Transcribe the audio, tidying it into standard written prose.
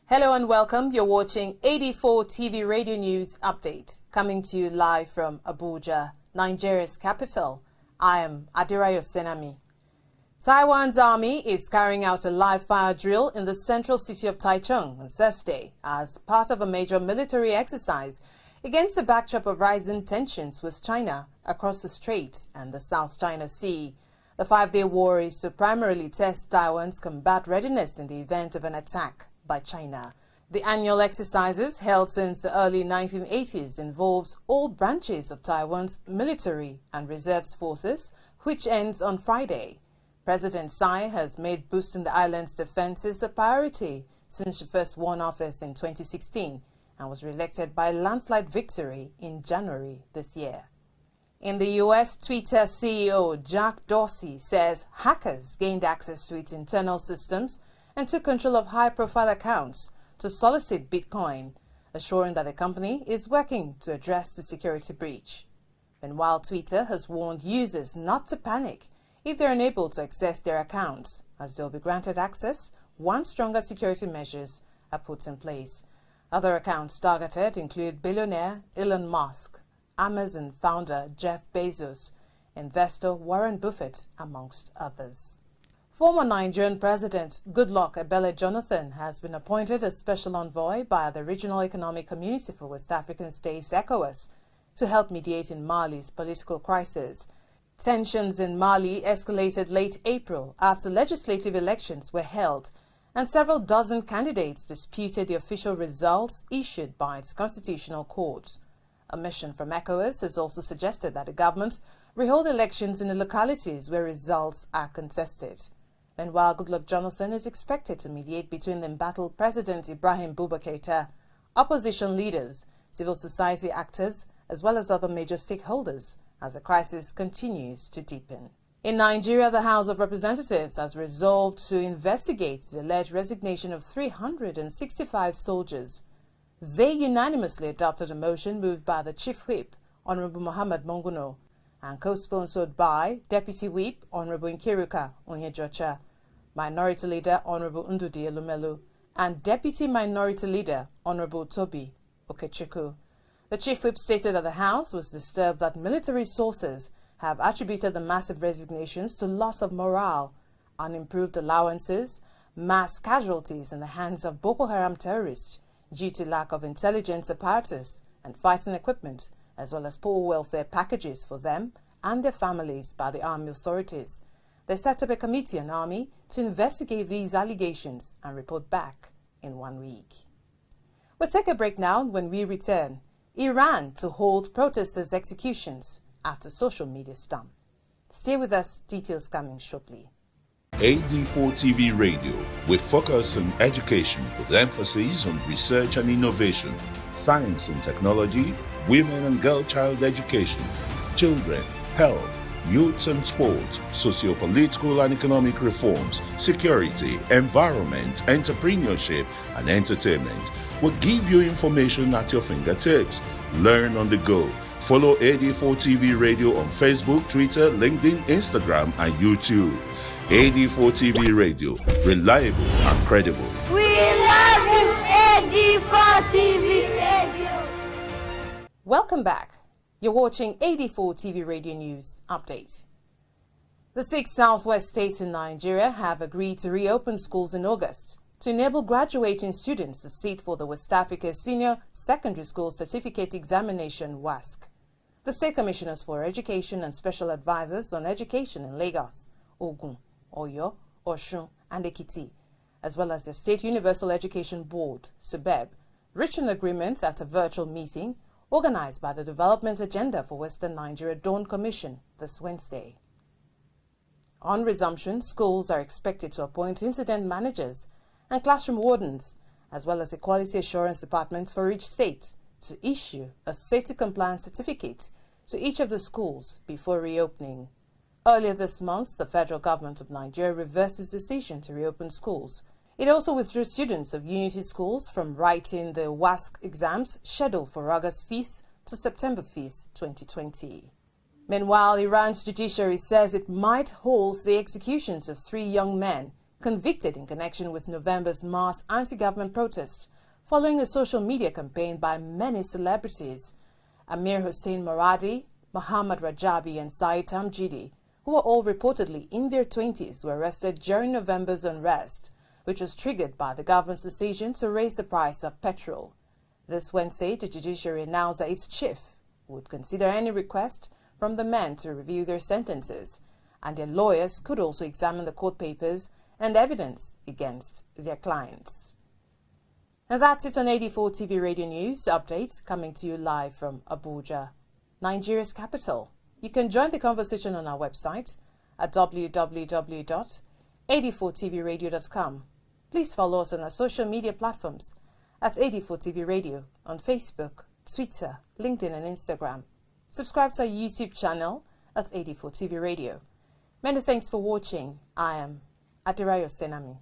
Hello and welcome. You're watching 84 TV Radio News Update, coming to you live from Abuja, Nigeria's capital. I am Adirayo Senami. Taiwan's army is carrying out a live fire drill in the central city of Taichung on Thursday as part of a major military exercise against the backdrop of rising tensions with China across the Strait and the South China Sea. The five-day war is to primarily test Taiwan's combat readiness in the event of an attack by China. The annual exercises, held since the early 1980s, involves all branches of Taiwan's military and reserves forces, which ends on Friday. President Tsai has made boosting the island's defenses a priority since she first won office in 2016 and was re-elected by a landslide victory in January this year. In the U.S., Twitter CEO Jack Dorsey says hackers gained access to its internal systems and took control of high-profile accounts to solicit Bitcoin, assuring that the company is working to address the security breach. Meanwhile, Twitter has warned users not to panic if they're unable to access their accounts, as they'll be granted access once stronger security measures are put in place. Other accounts targeted include billionaire Elon Musk, Amazon founder Jeff Bezos, investor Warren Buffett, amongst others. Former Nigerian President Goodluck Ebele Jonathan has been appointed as special envoy by the Regional Economic Community for West African States, ECOWAS, to help mediate in Mali's political crisis. Tensions in Mali escalated late April after legislative elections were held, and several dozen candidates disputed the official results issued by its constitutional court. A mission from ECOWAS has also suggested that the government rehold elections in the localities where results are contested. And while Goodluck Jonathan is expected to mediate between the embattled President Ibrahim Boubacar Keïta, opposition leaders, civil society actors, as well as other major stakeholders, as the crisis continues to deepen. In Nigeria, the House of Representatives has resolved to investigate the alleged resignation of 365 soldiers. They unanimously adopted a motion moved by the Chief Whip, Honorable Mohammed Monguno, and co-sponsored by Deputy Whip, Honorable Nkiruka Onyejocha, Minority Leader Honorable Ndudi Elumelu, and Deputy Minority Leader Honorable Toby Okechukwu. The Chief Whip stated that the House was disturbed that military sources have attributed the massive resignations to loss of morale, unimproved allowances, mass casualties in the hands of Boko Haram terrorists due to lack of intelligence apparatus and fighting equipment, as well as poor welfare packages for them and their families by the army authorities. They set up a committee on army to investigate these allegations and report back in 1 week. We'll take a break now. When we return, Iran to hold protesters' executions after social media storm. Stay with us, details coming shortly. AD4 TV Radio, with focus on education with emphasis on research and innovation, science and technology, women and girl child education, children, health, youth and sports, socio-political and economic reforms, security, environment, entrepreneurship, and entertainment. Will give you information at your fingertips. Learn on the go. Follow AD4 TV Radio on Facebook, Twitter, LinkedIn, Instagram, and YouTube. AD4 TV Radio, reliable and credible. We love you, AD4 TV Radio. Welcome back. You're watching 84 TV Radio News Update. The 6 southwest states in Nigeria have agreed to reopen schools in August to enable graduating students to sit for the West Africa Senior Secondary School Certificate Examination (WASC). The State Commissioners for Education and Special Advisors on Education in Lagos, Ogun, Oyo, Osun, and Ekiti, as well as the State Universal Education Board, SUBEB, reached an agreement at a virtual meeting organized by the Development Agenda for Western Nigeria Dawn Commission this Wednesday. On resumption, schools are expected to appoint incident managers and classroom wardens, as well as the quality assurance departments for each state, to issue a safety compliance certificate to each of the schools before reopening. Earlier this month, the federal government of Nigeria reversed its decision to reopen schools. It also withdrew students of Unity schools from writing the WASC exams scheduled for August 5th to September 5th, 2020. Meanwhile, Iran's judiciary says it might hold the executions of 3 young men convicted in connection with November's mass anti-government protest following a social media campaign by many celebrities. Amir Hussein Maradi, Muhammad Rajabi and Said Tamjidi, who were all reportedly in their 20s, were arrested during November's unrest, which was triggered by the government's decision to raise the price of petrol. This Wednesday, the judiciary announced that its chief would consider any request from the men to review their sentences, and their lawyers could also examine the court papers and evidence against their clients. And that's it on 84 TV Radio News Update, coming to you live from Abuja, Nigeria's capital. You can join the conversation on our website at www.84tvradio.com. Please follow us on our social media platforms at 84 TV Radio on Facebook, Twitter, LinkedIn and Instagram. Subscribe to our YouTube channel at 84 TV Radio. Many thanks for watching. I am Adirayo Senami.